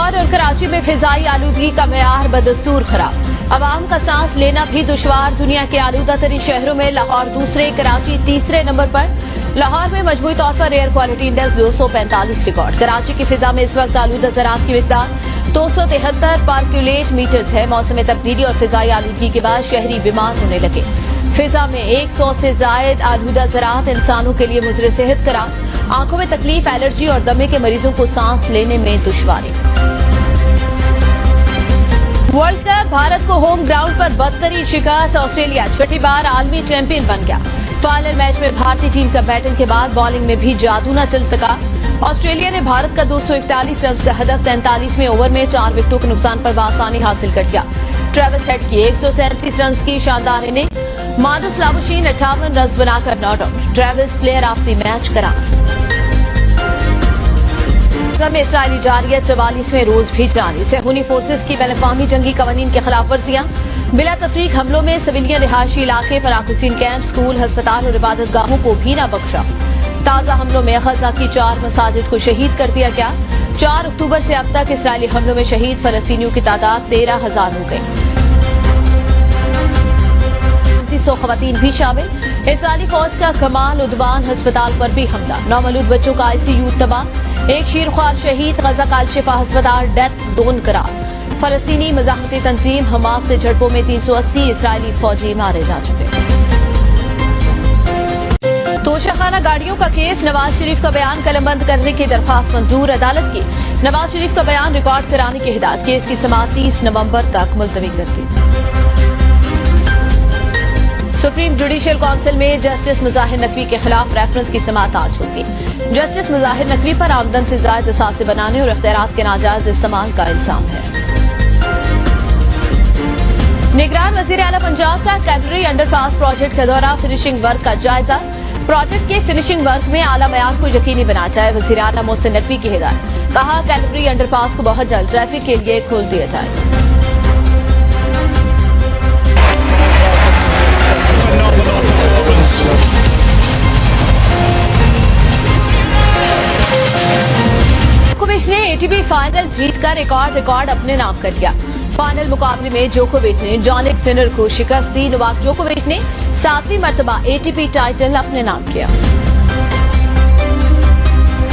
लाहौर और कराची में फिजाई आलूदगी का मेयार बदस्तूर खराब। अवाम का सांस लेना भी दुश्वार। दुनिया के आलूदा तरीन शहरों में लाहौर दूसरे, कराची तीसरे नंबर पर। लाहौर में मजमूई तौर पर air quality index 245 record. Karachi की फिजा में इस वक्त आलूदा ज़राअत की मिकदार 273 पार्क्यूलेट मीटर्स है। मौसम तब्दीली और फिजाई आलूदगी के बाद शहरी बीमार होने लगे। फिजा में 100 से जायद आलूदा ज़राअत इंसानों के लिए मुज़र सेहत करार। आंखों में तकलीफ, एलर्जी और दमे के मरीजों को सांस लेने में दुश्वारी। वर्ल्ड कप, भारत को होम ग्राउंड पर बदतरीन शिकस्त। ऑस्ट्रेलिया छठी बार आलमी चैंपियन बन गया। फाइनल मैच में भारतीय टीम का बैटिंग के बाद बॉलिंग में भी जादू न चल सका। ऑस्ट्रेलिया ने भारत का 241 रन का हदफ 43वें ओवर में 4 विकेटों के नुकसान पर आसानी हासिल कर लिया। ट्रेविस हेड की 137 रन की शानदार इनिंग्स। मानुस लाबुशीन 58 रन बनाकर not out. Travis player of the match करार। में इसराइली जारी 44वें रोज भी जारी। सहूनी फोर्सेस की बैनुल-अक़वामी जंगी कवानीन की खिलाफ वर्जियां। बिला तफरीक हमलों में सिविलियन रिहायशी इलाके, पनाह-हुसैन कैंप, स्कूल, अस्पताल और इबादत गाहों को भी न बख्शा। ताज़ा हमलों में गजा की 4 मसाजिद को शहीद कर दिया गया। 4 अक्टूबर से अब तक इसराइली हमलों में शहीद फलस्तीनियों की तादाद 13,000 हो गई। 300 खवातीन भी शामिल। इसराइली फौज का कमाल उदवान अस्पताल पर भी हमला। नौमौलूद बच्चों का ICU तबाह। एक शीरख्वार शहीद। गजा का अल-शिफा अस्पताल डेथ जोन करार। फलस्तीनी मज़ाहमती तंजीम हमास से झड़पों में 380 इसराइली फौजी मारे जा चुके। तोशाखाना गाड़ियों का केस। नवाज शरीफ का बयान कलमबंद करने की दरख्वास्त मंजूर। अदालत की नवाज शरीफ का बयान रिकॉर्ड कराने की हिदायत। केस की समाअत 30 नवंबर तक मुलतवी कर दी। सुप्रीम जुडिशियल काउंसिल में जस्टिस मुज़ाहिर नकवी के खिलाफ रेफरेंस की समाअत आज होगी। जस्टिस मुज़ाहिर नकवी पर आमदन से ज़ायद असासे बनाने और इख्तियारात के नाजायज इस्तेमाल का इल्जाम है। निगरान वज़ीर आला पंजाब का कैलरी अंडरपास प्रोजेक्ट का दौरा। फिनिशिंग वर्क का जायजा। प्रोजेक्ट के फिनिशिंग वर्क में आला मयार को यकीनी बना जाए। वज़ीर आला मोहसिन नकवी की हिदायत। कहा, कैलरी अंडरपास को बहुत जल्द ट्रैफिक के लिए खोल दिया जाए। जोकोविच ने ATP फाइनल जीतकर रिकॉर्ड अपने नाम कर लिया। फाइनल मुकाबले में जोकोविच ने जॉनिक सिनर को शिकस्त दी। नोवाक जोकोविच ने 7वीं मर्तबा ATP टाइटल अपने नाम किया।